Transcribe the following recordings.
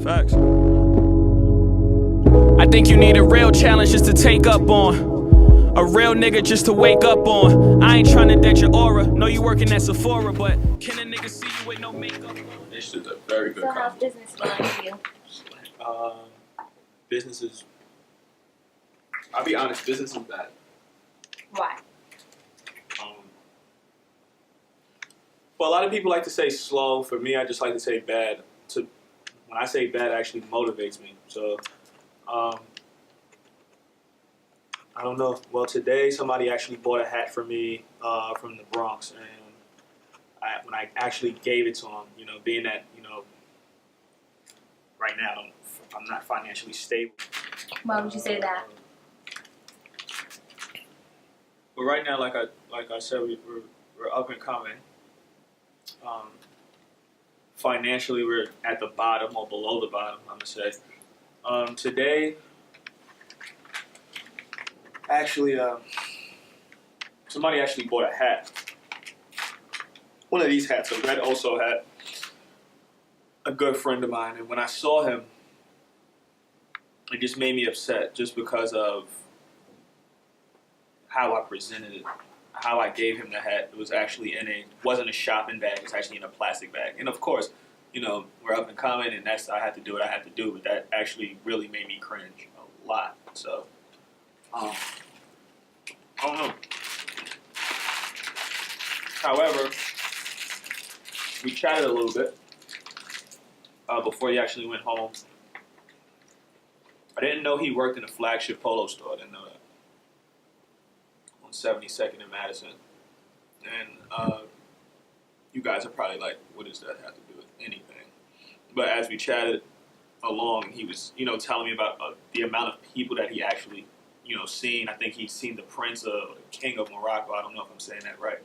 Facts. I think you need a real challenge just to take up on. A real nigga just to wake up on. I ain't tryna dead your aura. Know you working at Sephora, but can a nigga see you with no makeup on? This is a very good So how's business going for you? Business is, I'll be honest, business is bad. Why? Well, a lot of people like to say slow. For me, I just like to say bad. When I say bad, it actually motivates me. So, I don't know. Well, today somebody actually bought a hat for me from the Bronx, and when I actually gave it to him, you know, being that, you know, right now I'm not financially stable. Why would you say that? But right now, like I said, we're up and coming. Financially, we're at the bottom or below the bottom, I'm gonna say. Today, actually, somebody actually bought a hat. One of these hats, a red OSO hat. A good friend of mine, and when I saw him, it just made me upset, just because of how I presented it, how I gave him the hat. It was actually wasn't a shopping bag, it was actually in a plastic bag. And of course, you know, we're up and coming, and I had to do what I had to do, but that actually really made me cringe a lot. So, I don't know. However, we chatted a little bit before he actually went home. I didn't know he worked in a flagship polo store. I didn't know that. On 72nd and Madison. And you guys are probably like, what does that have to do with anything? But as we chatted along, he was, you know, telling me about the amount of people that he actually, you know, seen. I think he's seen the Prince of the King of Morocco. I don't know if I'm saying that right.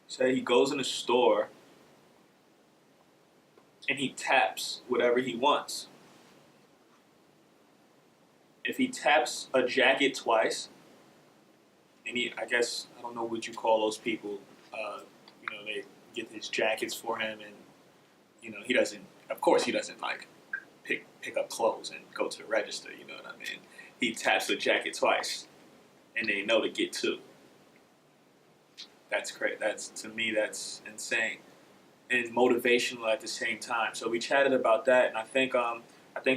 So he goes in the store and he taps whatever he wants. If he taps a jacket twice, and I guess, I don't know what you call those people, you know, they get his jackets for him, and, you know, of course he doesn't like pick up clothes and go to the register, you know what I mean? He taps the jacket twice, and they know to get two. That's great. To me, that's insane. And motivational at the same time. So we chatted about that, and I think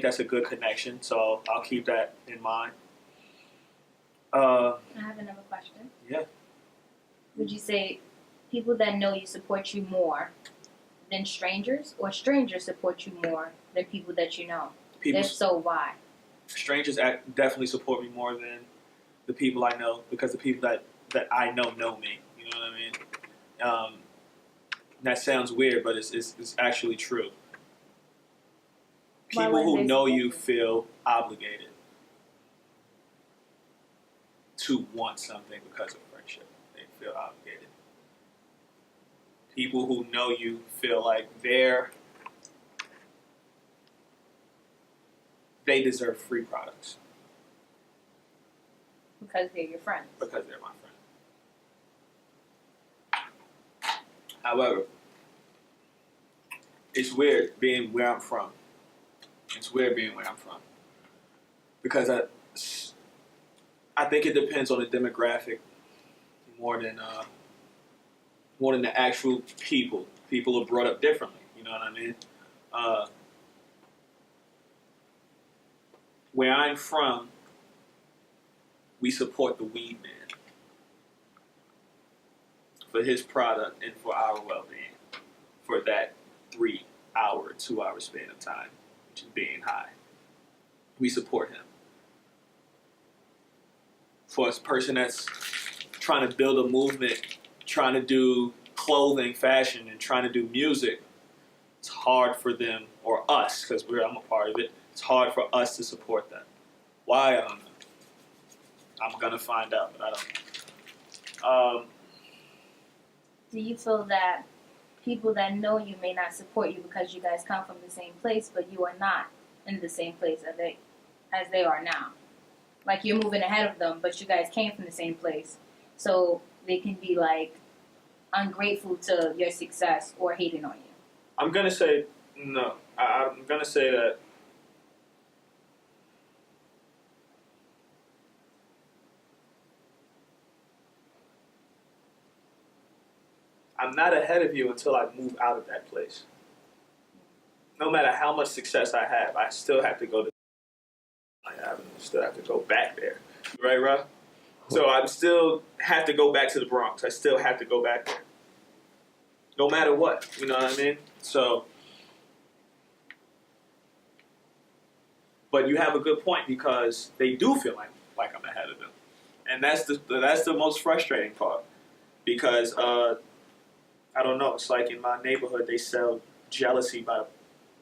that's a good connection, so I'll keep that in mind. I have another question. Yeah. Would you say people that know you support you more than strangers, or strangers support you more than people that you know? If so, why? Strangers definitely support me more than the people I know, because the people that I know me. You know what I mean? That sounds weird, but it's actually true. People who know you feel obligated to want something because of friendship. They feel obligated. People who know you feel like they deserve free products. Because they're your friends. Because they're my friend. However, it's weird being where I'm from. Because I think it depends on the demographic more than the actual people. People are brought up differently. You know what I mean? Where I'm from, we support the weed man for his product and for our well-being for that 3-hour, 2-hour span of time, which is being high. We support him. For a person that's trying to build a movement, trying to do clothing, fashion, and trying to do music, it's hard for them, or us, because I'm a part of it, it's hard for us to support that. Why? I don't know. I'm going to find out, but I don't. Do you feel that people that know you may not support you because you guys come from the same place, but you are not in the same place as they are now? Like, you're moving ahead of them, but you guys came from the same place. So they can be, like, ungrateful to your success or hating on you. I'm going to say No, I'm gonna say that I'm not ahead of you until I move out of that place. No matter how much success I have, I still have to go to still have to go back there. Right, Rob? So I still have to go back to the Bronx. I still have to go back there. No matter what. You know what I mean? So, but you have a good point because they do feel like I'm ahead of them. And that's the most frustrating part. Because I don't know, it's like in my neighborhood they sell jealousy by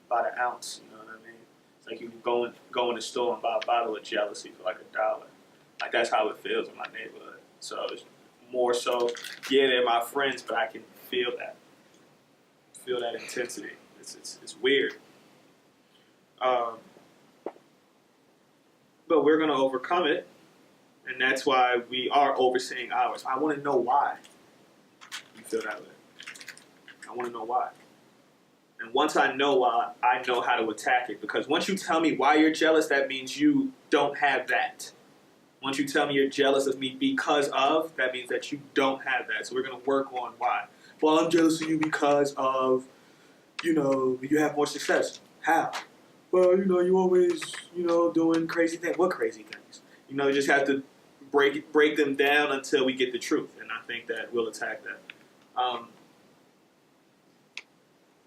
the ounce, you know what I mean? It's like you can go in the store and buy a bottle of jealousy for like $1. Like that's how it feels in my neighborhood. So it's more so, yeah, they're my friends, but I can feel that intensity. It's weird. But we're gonna overcome it, and that's why we are overseeing ours. I want to know why you feel that way. I want to know why. And once I know why, I know how to attack it. Because once you tell me why you're jealous, that means you don't have that. Once you tell me you're jealous of me because of, that means that you don't have that. So we're going to work on why. Well, I'm jealous of you because of, you have more success. How? Well, you always, doing crazy things. What crazy things? You just have to break them down until we get the truth. And I think that we'll attack that.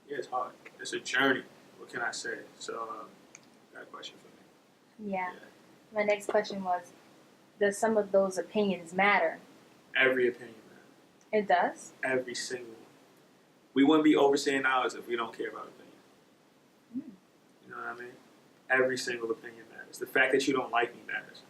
Yeah, it's hard. It's a journey. What can I say? So, got a question for me. Yeah. My next question was, does some of those opinions matter? Every opinion matters. It does? Every single one. We wouldn't be overseeing ours if we don't care about opinion. You know what I mean? Every single opinion matters. The fact that you don't like me matters.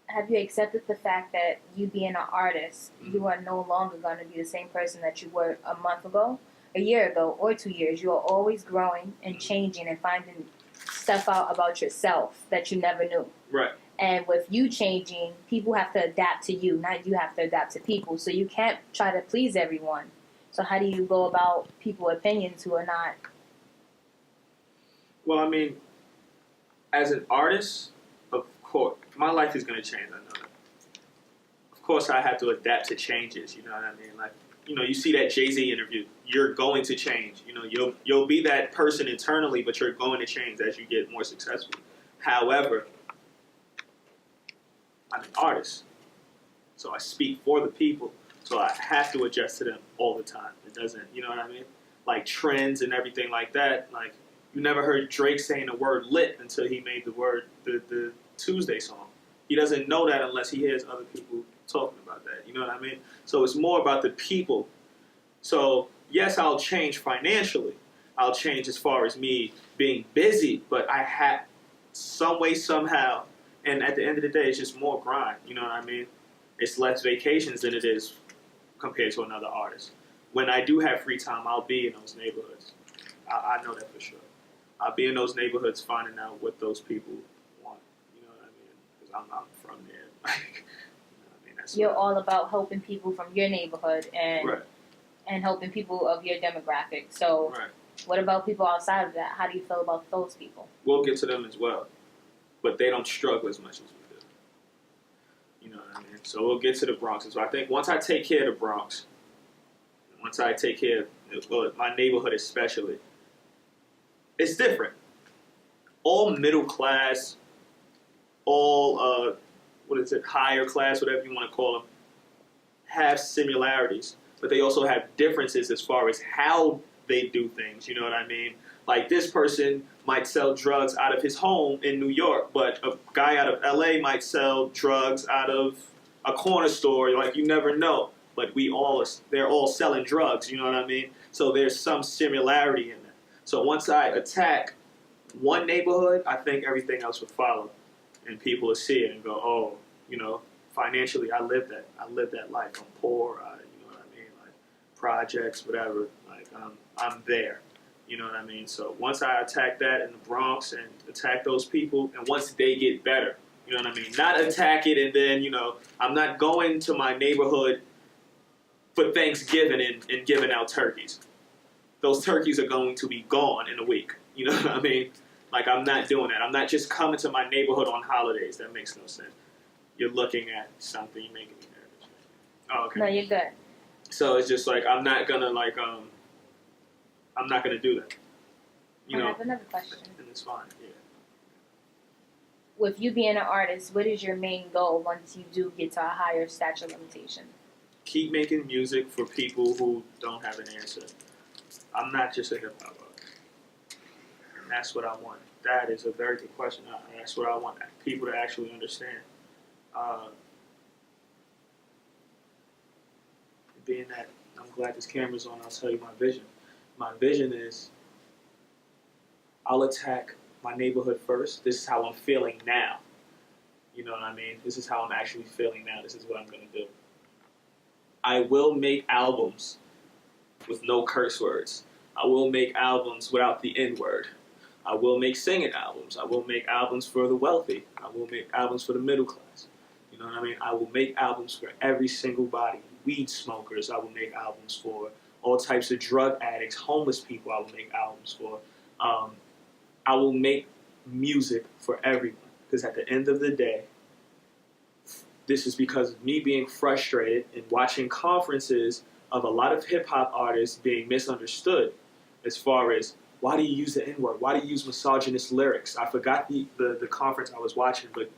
Have you accepted the fact that you being an artist, you are no longer going to be the same person that you were a month ago, a year ago, or 2 years? You are always growing and changing and finding stuff out about yourself that you never knew. Right. And with you changing, people have to adapt to you, not you have to adapt to people. So you can't try to please everyone. So how do you go about people's opinions who are not? Well, I mean, as an artist, of course, my life is going to change, I know that. Of course, I have to adapt to changes, you know what I mean? Like, you see that Jay-Z interview, you're going to change. You'll be that person internally, but you're going to change as you get more successful. However, I'm an artist, so I speak for the people, so I have to adjust to them all the time. It doesn't, you know what I mean? Like trends and everything like that. Like, you never heard Drake saying the word lit until he made the Tuesday song. He doesn't know that unless he hears other people talking about that. You know what I mean? So it's more about the people. So yes, I'll change financially. I'll change as far as me being busy, but I have some way, somehow, and at the end of the day, it's just more grind. You know what I mean? It's less vacations than it is compared to another artist. When I do have free time, I'll be in those neighborhoods. I know that for sure. I'll be in those neighborhoods finding out what those people want. You know what I mean? Because I'm from there. You're all about helping people from your neighborhood and right. and helping people of your demographic. So Right. What about people outside of that? How do you feel about those people? We'll get to them as well. But they don't struggle as much as we do. You know what I mean? So we'll get to the Bronx. So I think once I take care of the Bronx, once I take care of my neighborhood especially, it's different. All middle class, all, higher class, whatever you want to call them, have similarities. But they also have differences as far as how they do things. You know what I mean? Like this person might sell drugs out of his home in New York, but a guy out of LA might sell drugs out of a corner store. Like you never know. But they're all selling drugs. You know what I mean? So there's some similarity in that. So once I attack one neighborhood, I think everything else will follow, and people will see it and go, oh, financially, I live that life. I'm poor. You know what I mean? Like projects, whatever. Like I'm there. You know what I mean? So once I attack that in the Bronx and attack those people, and once they get better, you know what I mean? Not attack it and then, I'm not going to my neighborhood for Thanksgiving and giving out turkeys. those turkeys are going to be gone in a week. You know what I mean? Like, I'm not doing that. I'm not just coming to my neighborhood on holidays. That makes no sense. You're looking at something, you're making me nervous. Oh, okay. No, you're good. So it's just like, I'm not gonna I'm not gonna do that. You I know? have another question. And it's fine, yeah. With you being an artist, what is your main goal once you do get to a higher statute limitation? Keep making music for people who don't have an answer. I'm not just a hip hop artist. And that's what I want. That is a very good question. That's what I want people to actually understand. Being that I'm glad this camera's on, I'll tell you my vision. My vision is I'll attack my neighborhood first. This is how I'm feeling now. You know what I mean? This is how I'm actually feeling now. This is what I'm going to do. I will make albums with no curse words. I will make albums without the N-word. I will make singing albums. I will make albums for the wealthy. I will make albums for the middle class. You know what I mean? I will make albums for every single body. Weed smokers, I will make albums for. All types of drug addicts, homeless people, I will make albums for. I will make music for everyone. Because at the end of the day, this is because of me being frustrated and watching conferences of a lot of hip-hop artists being misunderstood as far as, why do you use the N-word? Why do you use misogynist lyrics? I forgot the conference I was watching, but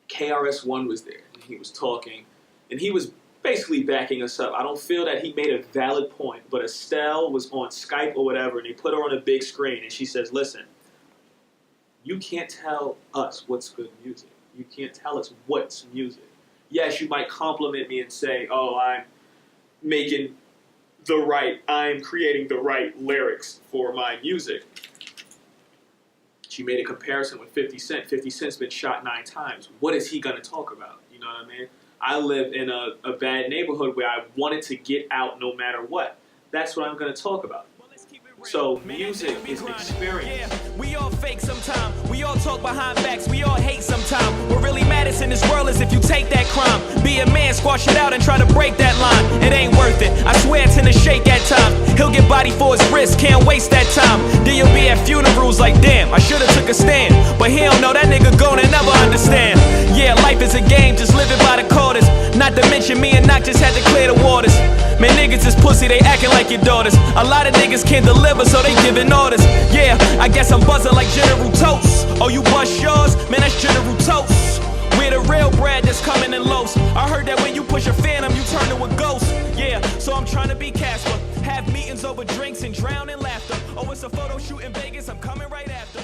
KRS-One was there, and he was talking, and he was basically backing us up. I don't feel that he made a valid point, but Estelle was on Skype or whatever, and they put her on a big screen, and she says, listen, you can't tell us what's good music. You can't tell us what's music. Yes, you might compliment me and say, oh, I'm creating the right lyrics for my music. She made a comparison with 50 Cent. 50 Cent's been shot 9 times. What is he going to talk about? You know what I mean? I live in a bad neighborhood where I wanted to get out no matter what. That's what I'm going to talk about. So music is an experience. Yeah, we all fake sometimes. We all talk behind backs. We all hate sometimes. What really matters in this world is if you take that crime. Be a man, squash it out and try to break that line. It ain't worth it. I swear it's in a shake at times. He'll get body for his risk. Can't waste that time. Then you'll be at funerals like, damn, I should've took a stand. But he don't know that nigga gonna never understand. Yeah, life is a game, just live it by the quarters. Not to mention me and Knock just had to clear the waters. Man, niggas is pussy, they acting like your daughters. A lot of niggas can't deliver, so they giving orders. Yeah, I guess I'm buzzing like General Toast. Oh, you bust yours? Man, that's General Toast. We're the real bread that's coming in lows. I heard that when you push a phantom, you turn to a ghost. Yeah, so I'm trying to be Casper. Have meetings over drinks and drown in laughter. Oh, it's a photo shoot in Vegas, I'm coming right after.